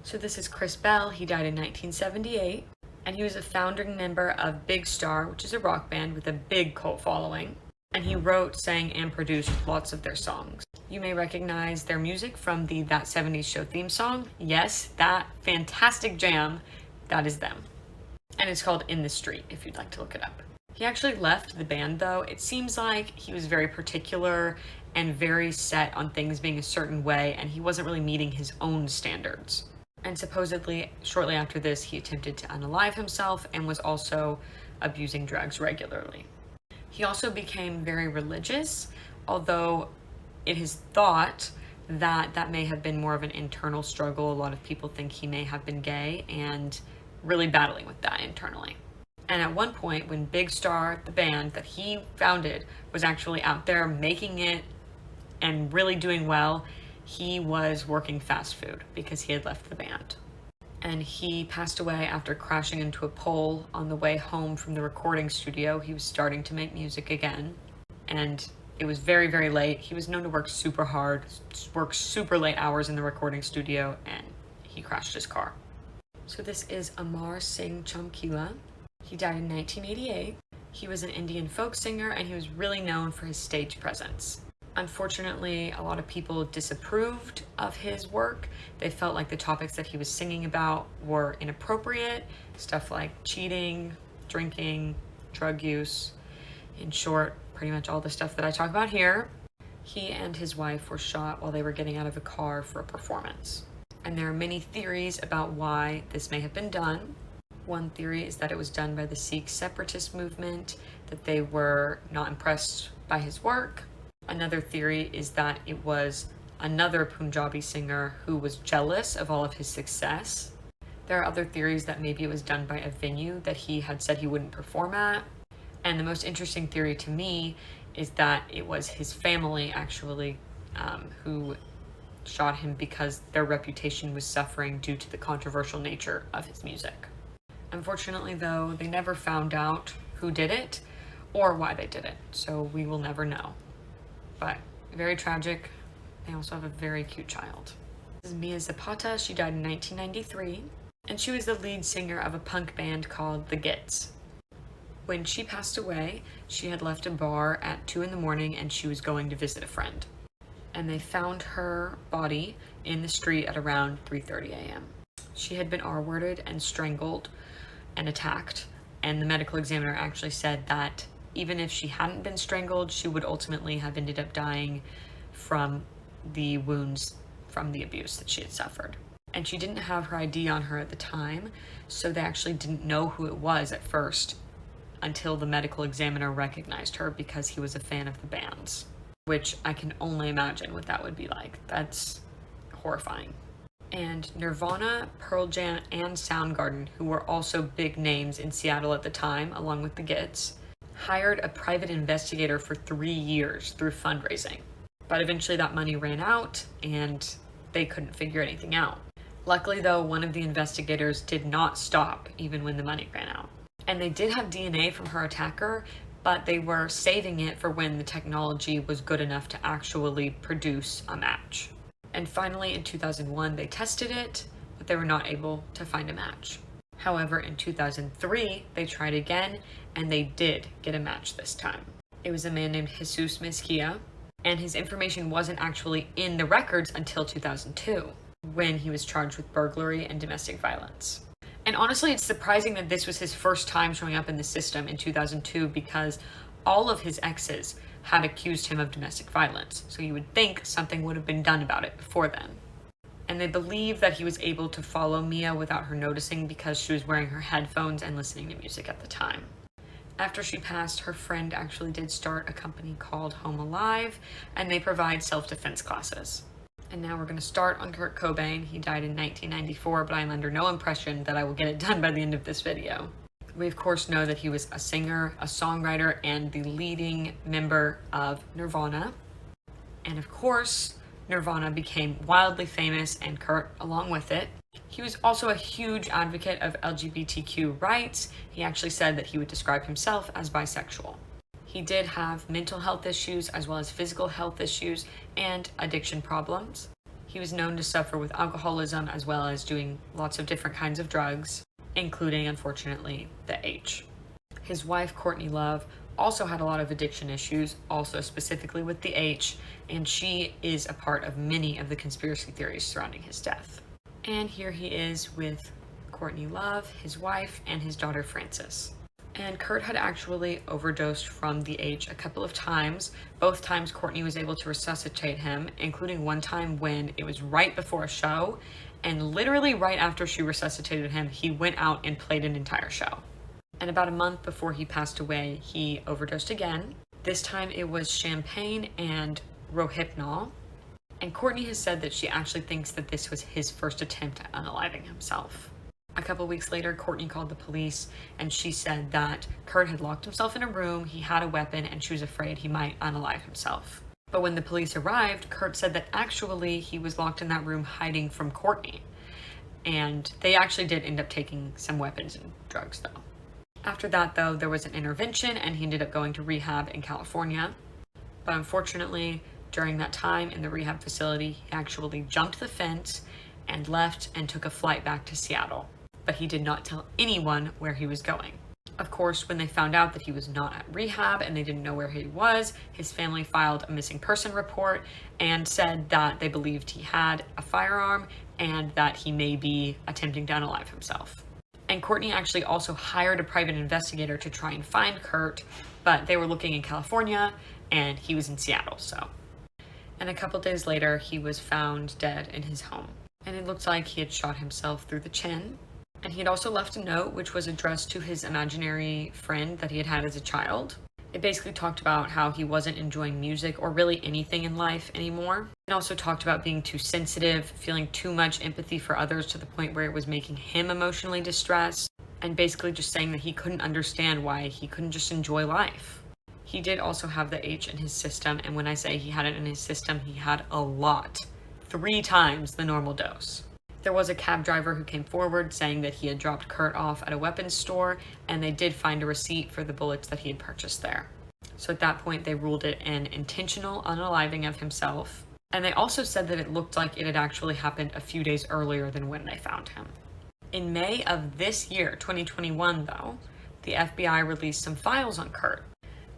So this is Chris Bell. He died in 1978, and he was a founding member of Big Star, which is a rock band with a big cult following. And he wrote, sang, and produced lots of their songs. You may recognize their music from the That 70s Show theme song. Yes, that fantastic jam, that is them. And it's called In the Street, if you'd like to look it up. He actually left the band though. It seems like he was very particular and very set on things being a certain way, and he wasn't really meeting his own standards. And supposedly, shortly after this, he attempted to unalive himself and was also abusing drugs regularly. He also became very religious, although it is thought that that may have been more of an internal struggle. A lot of people think he may have been gay and really battling with that internally. And at one point, when Big Star, the band that he founded, was actually out there making it and really doing well, he was working fast food because he had left the band. And he passed away after crashing into a pole on the way home from the recording studio. He was starting to make music again, and it was very, very late. He was known to work super hard, work super late hours in the recording studio, and he crashed his car. So this is Amar Singh Chamkila. He died in 1988. He was an Indian folk singer, and he was really known for his stage presence. Unfortunately, a lot of people disapproved of his work. They felt like the topics that he was singing about were inappropriate, stuff like cheating, drinking, drug use. In short, pretty much all the stuff that I talk about here. He and his wife were shot while they were getting out of a car for a performance. And there are many theories about why this may have been done. One theory is that it was done by the Sikh separatist movement, that they were not impressed by his work. Another theory is that it was another Punjabi singer who was jealous of all of his success. There are other theories that maybe it was done by a venue that he had said he wouldn't perform at. And the most interesting theory to me is that it was his family actually who shot him because their reputation was suffering due to the controversial nature of his music. Unfortunately, though, they never found out who did it or why they did it, so we will never know. But very tragic. They also have a very cute child. This is Mia Zapata. She died in 1993, and she was the lead singer of a punk band called The Gits. When she passed away, she had left a bar at 2 a.m. and she was going to visit a friend. And they found her body in the street at around 3:30 a.m. She had been R-worded and strangled and attacked, and the medical examiner actually said that even if she hadn't been strangled, she would ultimately have ended up dying from the wounds from the abuse that she had suffered. And she didn't have her ID on her at the time, so they actually didn't know who it was at first until the medical examiner recognized her because he was a fan of the band's, which I can only imagine what that would be like. That's horrifying. And Nirvana, Pearl Jam, and Soundgarden, who were also big names in Seattle at the time, along with the Gits, hired a private investigator for 3 years through fundraising. But eventually that money ran out and they couldn't figure anything out. Luckily though, one of the investigators did not stop even when the money ran out. And they did have DNA from her attacker, but they were saving it for when the technology was good enough to actually produce a match. And finally in 2001 they tested it, but they were not able to find a match. However, in 2003, they tried again, and they did get a match this time. It was a man named Jesus Mezquia, and his information wasn't actually in the records until 2002, when he was charged with burglary and domestic violence. And honestly, it's surprising that this was his first time showing up in the system in 2002, because all of his exes had accused him of domestic violence, so you would think something would have been done about it before then. And they believe that he was able to follow Mia without her noticing because she was wearing her headphones and listening to music at the time. After she passed, her friend actually did start a company called Home Alive, and they provide self-defense classes. And now we're going to start on Kurt Cobain. He died in 1994, but I'm under no impression that I will get it done by the end of this video. We of course know that he was a singer, a songwriter, and the leading member of Nirvana. And of course, Nirvana became wildly famous, and Kurt along with it. He was also a huge advocate of LGBTQ rights. He actually said that he would describe himself as bisexual. He did have mental health issues as well as physical health issues and addiction problems. He was known to suffer with alcoholism as well as doing lots of different kinds of drugs, including, unfortunately, the H. His wife, Courtney Love, also had a lot of addiction issues, also specifically with the H, and she is a part of many of the conspiracy theories surrounding his death. And here he is with Courtney Love, his wife, and his daughter Frances. And Kurt had actually overdosed from the H a couple of times. Both times Courtney was able to resuscitate him, including one time when it was right before a show, and literally right after she resuscitated him, he went out and played an entire show. And about a month before he passed away, he overdosed again. This time it was champagne and Rohypnol. And Courtney has said that she actually thinks that this was his first attempt at unaliving himself. A couple weeks later, Courtney called the police, and she said that Kurt had locked himself in a room, he had a weapon, and she was afraid he might unalive himself. But when the police arrived, Kurt said that actually he was locked in that room hiding from Courtney. And they actually did end up taking some weapons and drugs, though. After that, though, there was an intervention, and he ended up going to rehab in California. But unfortunately, during that time in the rehab facility, he actually jumped the fence and left and took a flight back to Seattle. But he did not tell anyone where he was going. Of course, when they found out that he was not at rehab and they didn't know where he was, his family filed a missing person report and said that they believed he had a firearm and that he may be attempting to unalive himself. And Courtney actually also hired a private investigator to try and find Kurt, but they were looking in California and he was in Seattle, so. And a couple days later, he was found dead in his home. And it looked like he had shot himself through the chin. And he had also left a note which was addressed to his imaginary friend that he had as a child. It basically talked about how he wasn't enjoying music or really anything in life anymore. It also talked about being too sensitive, feeling too much empathy for others to the point where it was making him emotionally distressed, and basically just saying that he couldn't understand why he couldn't just enjoy life. He did also have the H in his system, and when I say he had it in his system, he had a lot. 3 times the normal dose. There was a cab driver who came forward saying that he had dropped Kurt off at a weapons store, and they did find a receipt for the bullets that he had purchased there. So at that point, they ruled it an intentional unaliving of himself, and they also said that it looked like it had actually happened a few days earlier than when they found him. In May of this year, 2021 though, the FBI released some files on Kurt,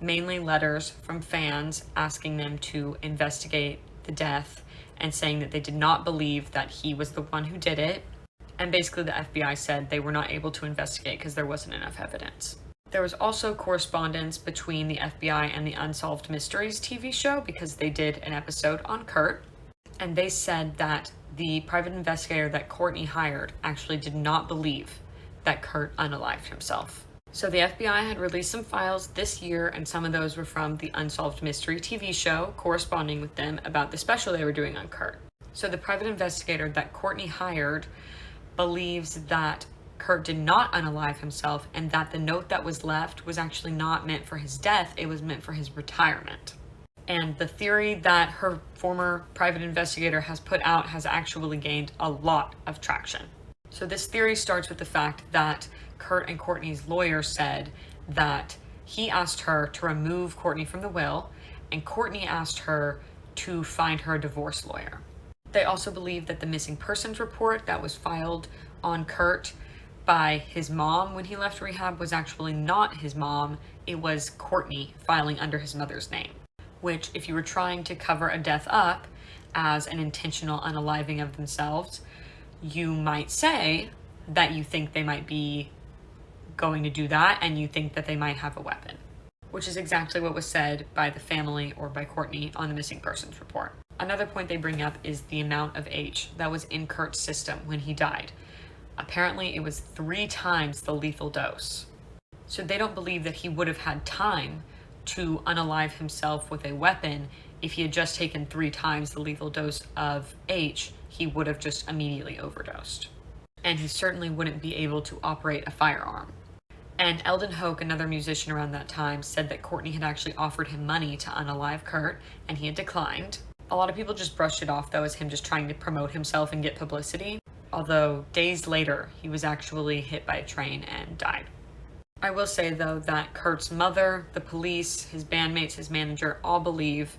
mainly letters from fans asking them to investigate the death and saying that they did not believe that he was the one who did it. And basically the FBI said they were not able to investigate because there wasn't enough evidence. There was also correspondence between the FBI and the Unsolved Mysteries TV show because they did an episode on Kurt. And they said that the private investigator that Courtney hired actually did not believe that Kurt unalived himself. So the FBI had released some files this year, and some of those were from the Unsolved Mystery TV show, corresponding with them about the special they were doing on Kurt. So the private investigator that Courtney hired believes that Kurt did not unalive himself and that the note that was left was actually not meant for his death, it was meant for his retirement. And the theory that her former private investigator has put out has actually gained a lot of traction. So this theory starts with the fact that Kurt and Courtney's lawyer said that he asked her to remove Courtney from the will, and Courtney asked her to find her a divorce lawyer. They also believe that the missing persons report that was filed on Kurt by his mom when he left rehab was actually not his mom, it was Courtney filing under his mother's name. Which, if you were trying to cover a death up as an intentional unaliving of themselves, you might say that you think they might be going to do that and you think that they might have a weapon, which is exactly what was said by the family or by Courtney on the missing persons report. Another point they bring up is the amount of H that was in Kurt's system when he died. Apparently it was 3 times the lethal dose. So they don't believe that he would have had time to unalive himself with a weapon. If he had just taken 3 times the lethal dose of H, he would have just immediately overdosed. And he certainly wouldn't be able to operate a firearm. And Eldon Hoke, another musician around that time, said that Courtney had actually offered him money to unalive Kurt, and he had declined. A lot of people just brushed it off, though, as him just trying to promote himself and get publicity. Although, days later, he was actually hit by a train and died. I will say, though, that Kurt's mother, the police, his bandmates, his manager, all believe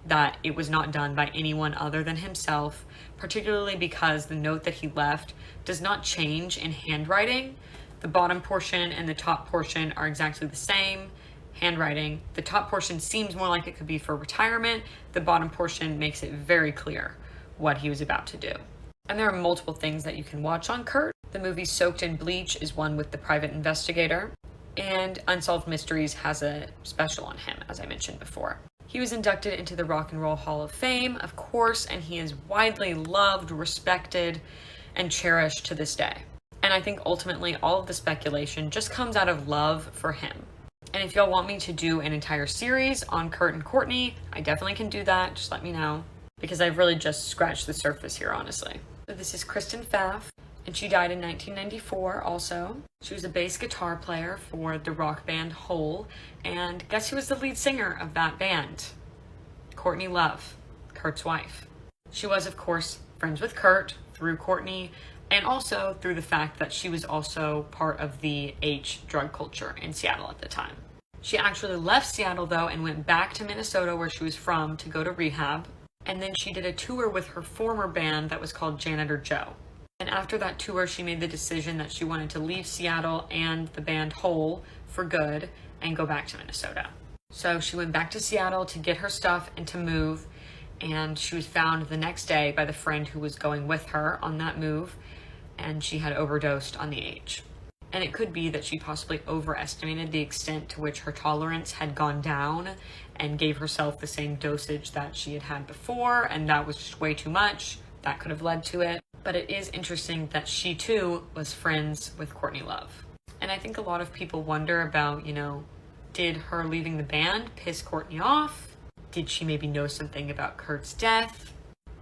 that it was not done by anyone other than himself, particularly because the note that he left does not change in handwriting. The bottom portion and the top portion are exactly the same handwriting. The top portion seems more like it could be for retirement. The bottom portion makes it very clear what he was about to do. And there are multiple things that you can watch on Kurt. The movie Soaked in Bleach is one with the private investigator, and Unsolved Mysteries has a special on him, as I mentioned before. He was inducted into the Rock and Roll Hall of Fame, of course, and he is widely loved, respected, and cherished to this day. And I think ultimately all of the speculation just comes out of love for him. And if y'all want me to do an entire series on Kurt and Courtney, I definitely can do that. Just let me know, because I've really just scratched the surface here, honestly. So this is Kristen Pfaff, and she died in 1994 also. She was a bass guitar player for the rock band Hole, and guess who was the lead singer of that band? Courtney Love, Kurt's wife. She was, of course, friends with Kurt through Courtney, and also through the fact that she was also part of the H drug culture in Seattle at the time. She actually left Seattle though and went back to Minnesota, where she was from, to go to rehab. And then she did a tour with her former band that was called Janitor Joe. And after that tour, she made the decision that she wanted to leave Seattle and the band Hole for good and go back to Minnesota. So she went back to Seattle to get her stuff and to move. And she was found the next day by the friend who was going with her on that move. And she had overdosed on the H. And it could be that she possibly overestimated the extent to which her tolerance had gone down and gave herself the same dosage that she had had before, and that was just way too much. That could have led to it. But it is interesting that she too was friends with Courtney Love. And I think a lot of people wonder about, did her leaving the band piss Courtney off? Did she maybe know something about Kurt's death?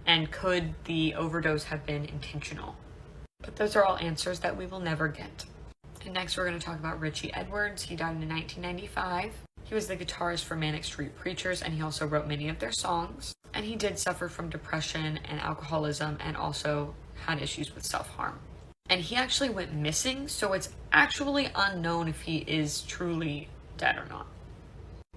And could the overdose have been intentional? But those are all answers that we will never get. And next we're going to talk about Richie Edwards. He died in 1995. He was the guitarist for Manic Street Preachers, and he also wrote many of their songs. And he did suffer from depression and alcoholism, and also had issues with self-harm. And he actually went missing, so it's actually unknown if he is truly dead or not.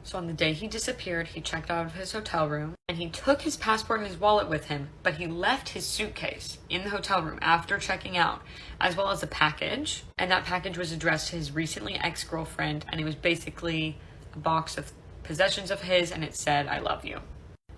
So on the day he disappeared, he checked out of his hotel room, and he took his passport and his wallet with him, but he left his suitcase in the hotel room after checking out, as well as a package. And that package was addressed to his recently ex-girlfriend, and it was basically a box of possessions of his, and it said, "I love you."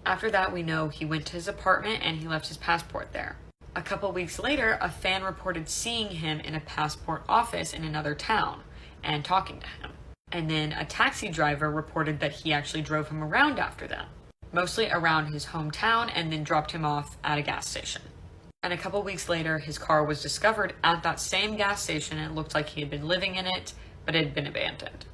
After that, we know he went to his apartment and he left his passport there. A couple weeks later, a fan reported seeing him in a passport office in another town and talking to him. And then a taxi driver reported that he actually drove him around after that, mostly around his hometown, and then dropped him off at a gas station. And a couple weeks later, his car was discovered at that same gas station. It looked like he had been living in it, but it had been abandoned.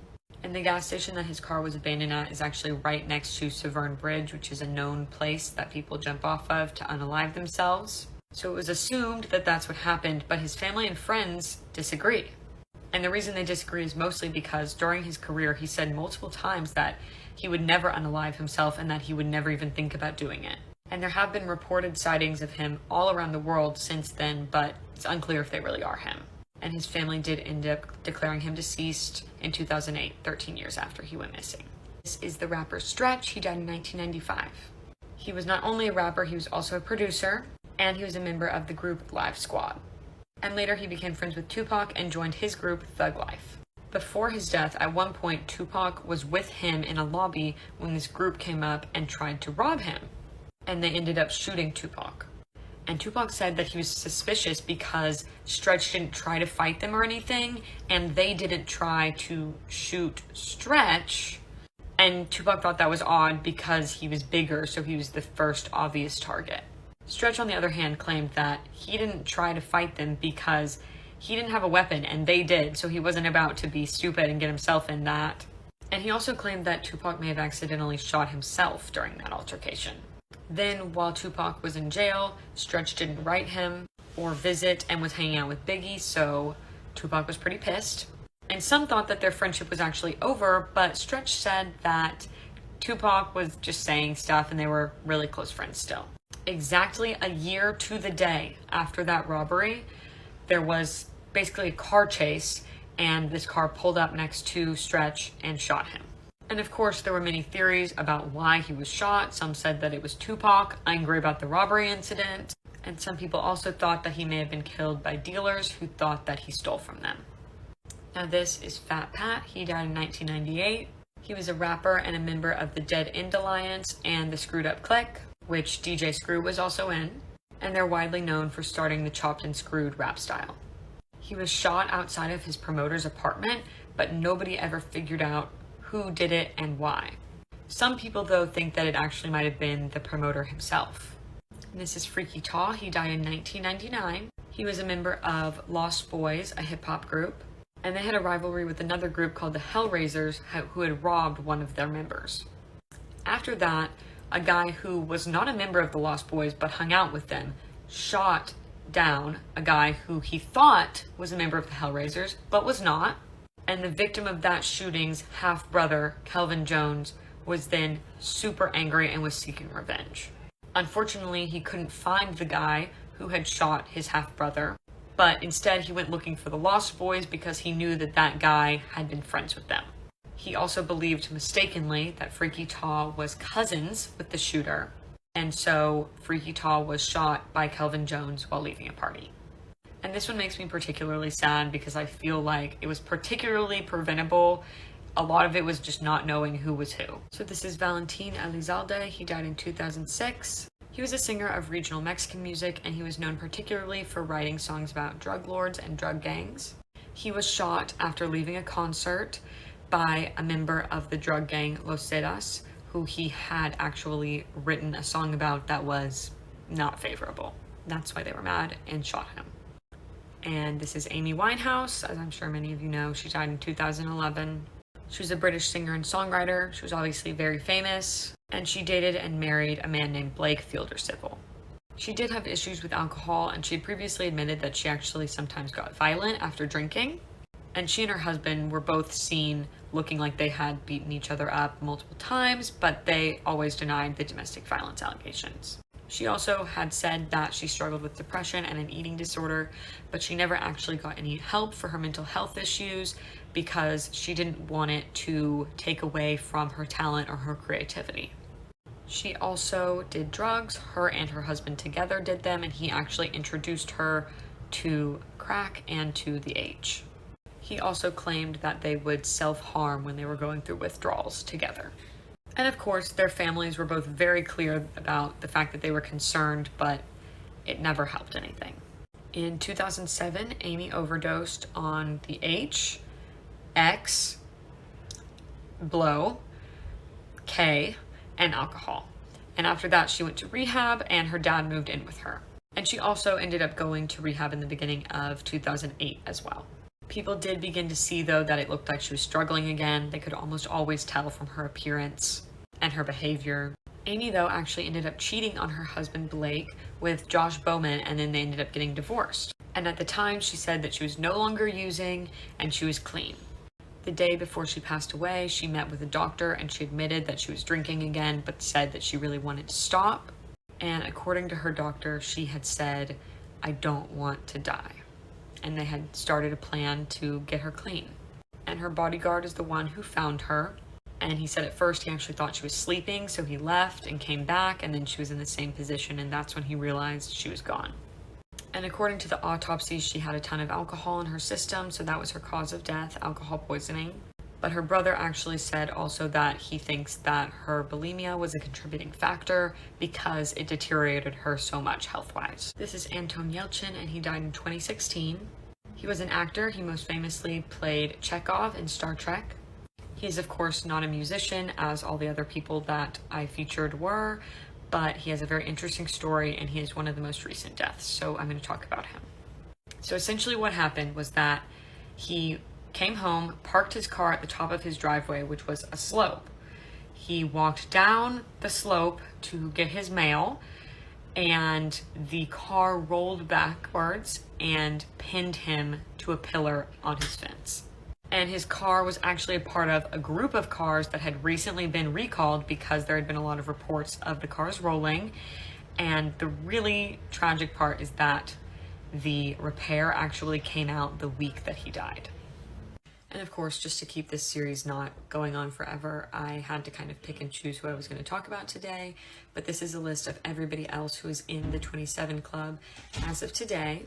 And the gas station that his car was abandoned at is actually right next to Severn Bridge, which is a known place that people jump off of to unalive themselves. So it was assumed that that's what happened, but his family and friends disagree. And the reason they disagree is mostly because during his career, he said multiple times that he would never unalive himself and that he would never even think about doing it. And there have been reported sightings of him all around the world since then, but it's unclear if they really are him. And his family did end up declaring him deceased in 2008, 13 years after he went missing. This is the rapper Stretch. He died in 1995. He was not only a rapper, he was also a producer, and he was a member of the group Live Squad. And later he became friends with Tupac and joined his group Thug Life. Before his death, at one point, Tupac was with him in a lobby when this group came up and tried to rob him. And they ended up shooting Tupac. And Tupac said that he was suspicious because Stretch didn't try to fight them or anything, and they didn't try to shoot Stretch. And Tupac thought that was odd because he was bigger, so he was the first obvious target. Stretch, on the other hand, claimed that he didn't try to fight them because he didn't have a weapon and they did, so he wasn't about to be stupid and get himself in that. And he also claimed that Tupac may have accidentally shot himself during that altercation. Then, while Tupac was in jail, Stretch didn't write him or visit and was hanging out with Biggie, so Tupac was pretty pissed. And some thought that their friendship was actually over, but Stretch said that Tupac was just saying stuff and they were really close friends still. Exactly a year to the day after that robbery, there was basically a car chase, and this car pulled up next to Stretch and shot him. And of course, there were many theories about why he was shot. Some said that it was Tupac, angry about the robbery incident. And some people also thought that he may have been killed by dealers who thought that he stole from them. Now this is Fat Pat. He died in 1998. He was a rapper and a member of the Dead End Alliance and the Screwed Up Clique, which DJ Screw was also in. And they're widely known for starting the chopped and screwed rap style. He was shot outside of his promoter's apartment, but nobody ever figured out who did it and why. Some people, though, think that it actually might have been the promoter himself. And this is Freaky Tah. He died in 1999. He was a member of Lost Boys, a hip-hop group, and they had a rivalry with another group called the Hellraisers who had robbed one of their members. After that, a guy who was not a member of the Lost Boys but hung out with them shot down a guy who he thought was a member of the Hellraisers but was not. And the victim of that shooting's half-brother, Kelvin Jones, was then super angry and was seeking revenge. Unfortunately, he couldn't find the guy who had shot his half-brother, but instead he went looking for the Lost Boys because he knew that that guy had been friends with them. He also believed mistakenly that Freaky Tah was cousins with the shooter, and so Freaky Tah was shot by Kelvin Jones while leaving a party. And this one makes me particularly sad because I feel like it was particularly preventable. A lot of it was just not knowing who was who. So this is Valentin Elizalde. He died in 2006. He was a singer of regional Mexican music, and he was known particularly for writing songs about drug lords and drug gangs. He was shot after leaving a concert by a member of the drug gang Los Zetas, who he had actually written a song about that was not favorable. That's why they were mad and shot him. And this is Amy Winehouse. As I'm sure many of you know, she died in 2011. She was a British singer and songwriter. She was obviously very famous, and she dated and married a man named Blake Fielder Civil. She did have issues with alcohol, and she had previously admitted that she actually sometimes got violent after drinking. And she and her husband were both seen looking like they had beaten each other up multiple times, but they always denied the domestic violence allegations. She also had said that she struggled with depression and an eating disorder, but she never actually got any help for her mental health issues because she didn't want it to take away from her talent or her creativity. She also did drugs. Her and her husband together did them, and he actually introduced her to crack and to the H. He also claimed that they would self-harm when they were going through withdrawals together. And of course, their families were both very clear about the fact that they were concerned, but it never helped anything. In 2007, Amy overdosed on the H, X, blow, K, and alcohol. And after that, she went to rehab, and her dad moved in with her. And she also ended up going to rehab in the beginning of 2008 as well. People did begin to see, though, that it looked like she was struggling again. They could almost always tell from her appearance and her behavior. Amy, though, actually ended up cheating on her husband, Blake, with Josh Bowman, and then they ended up getting divorced. And at the time, she said that she was no longer using and she was clean. The day before she passed away, she met with a doctor and she admitted that she was drinking again, but said that she really wanted to stop. And according to her doctor, she had said, "I don't want to die." And they had started a plan to get her clean. And her bodyguard is the one who found her. And he said at first he actually thought she was sleeping, so he left and came back, and then she was in the same position, and that's when he realized she was gone. And according to the autopsy, she had a ton of alcohol in her system, so that was her cause of death, alcohol poisoning. But her brother actually said also that he thinks that her bulimia was a contributing factor because it deteriorated her so much health-wise. This is Anton Yelchin, and he died in 2016. He was an actor. He most famously played Chekhov in Star Trek. He is, of course, not a musician, as all the other people that I featured were, but he has a very interesting story, and he is one of the most recent deaths, so I'm going to talk about him. So essentially what happened was that he came home, parked his car at the top of his driveway, which was a slope. He walked down the slope to get his mail, and the car rolled backwards and pinned him to a pillar on his fence. And his car was actually a part of a group of cars that had recently been recalled because there had been a lot of reports of the cars rolling. And the really tragic part is that the repair actually came out the week that he died. And of course, just to keep this series not going on forever, I had to kind of pick and choose who I was going to talk about today. But this is a list of everybody else who is in the 27 Club as of today.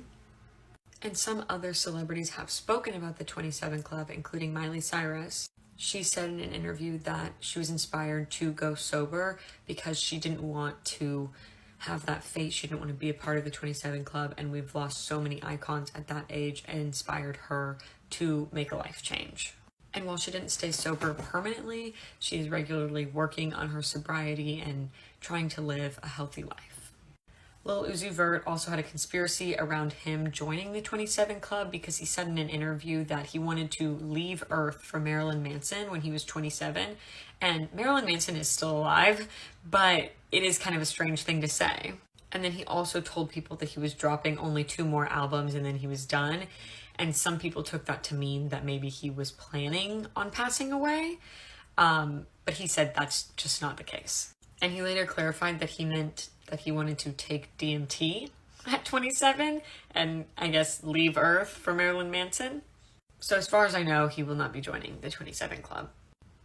And some other celebrities have spoken about the 27 Club, including Miley Cyrus. She said in an interview that she was inspired to go sober because she didn't want to have that fate. She didn't want to be a part of the 27 Club, and we've lost so many icons at that age, and inspired her to make a life change. And while she didn't stay sober permanently, she is regularly working on her sobriety and trying to live a healthy life. Lil Uzi Vert also had a conspiracy around him joining the 27 Club because he said in an interview that he wanted to leave Earth for Marilyn Manson when he was 27. And Marilyn Manson is still alive, but it is kind of a strange thing to say. And then he also told people that he was dropping only 2 more albums and then he was done. And some people took that to mean that maybe he was planning on passing away. But he said that's just not the case. And he later clarified that he meant that he wanted to take DMT at 27 and I guess leave Earth for Marilyn Manson. So as far as I know, he will not be joining the 27 Club.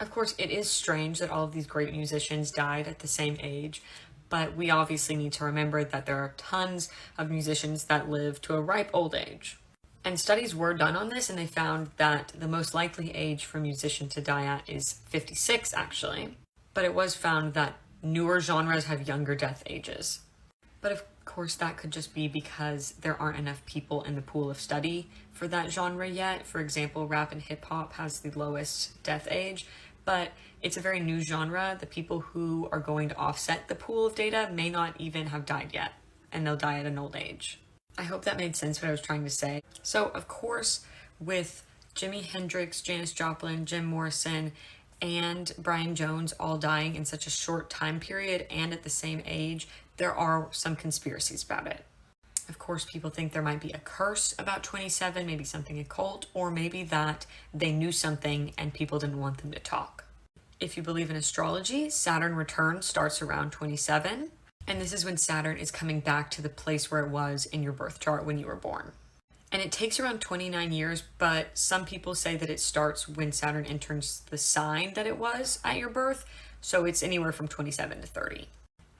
Of course, it is strange that all of these great musicians died at the same age, but we obviously need to remember that there are tons of musicians that live to a ripe old age. And studies were done on this, and they found that the most likely age for a musician to die at is 56, actually. But it was found that newer genres have younger death ages. But of course, that could just be because there aren't enough people in the pool of study for that genre yet. For example, rap and hip hop has the lowest death age, but it's a very new genre. The people who are going to offset the pool of data may not even have died yet, and they'll die at an old age. I hope that made sense what I was trying to say. So, of course, with Jimi Hendrix, Janis Joplin, Jim Morrison, and Brian Jones all dying in such a short time period and at the same age, there are some conspiracies about it. Of course, people think there might be a curse about 27, maybe something occult, or maybe that they knew something and people didn't want them to talk. If you believe in astrology, Saturn return starts around 27. And this is when Saturn is coming back to the place where it was in your birth chart when you were born. And it takes around 29 years, but some people say that it starts when Saturn enters the sign that it was at your birth. So it's anywhere from 27 to 30.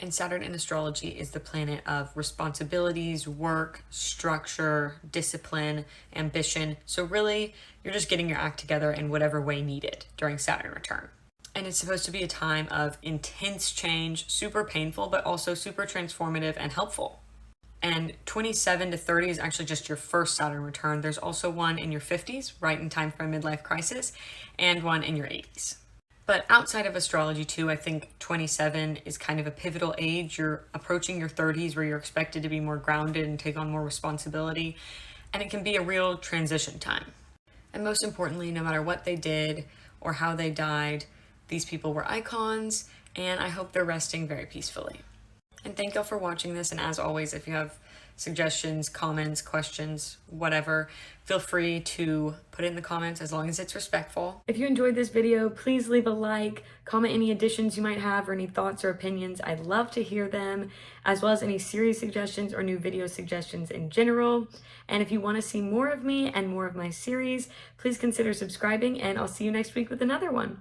And Saturn in astrology is the planet of responsibilities, work, structure, discipline, ambition. So really, you're just getting your act together in whatever way needed during Saturn return. And it's supposed to be a time of intense change, super painful, but also super transformative and helpful. And 27 to 30 is actually just your first Saturn return. There's also one in your 50s, right in time for a midlife crisis, and one in your 80s. But outside of astrology too, I think 27 is kind of a pivotal age. You're approaching your 30s where you're expected to be more grounded and take on more responsibility. And it can be a real transition time. And most importantly, no matter what they did or how they died, these people were icons, and I hope they're resting very peacefully. And thank y'all for watching this, and as always, if you have suggestions, comments, questions, whatever, feel free to put it in the comments as long as it's respectful. If you enjoyed this video, please leave a like, comment any additions you might have or any thoughts or opinions. I'd love to hear them, as well as any series suggestions or new video suggestions in general. And if you want to see more of me and more of my series, please consider subscribing, and I'll see you next week with another one.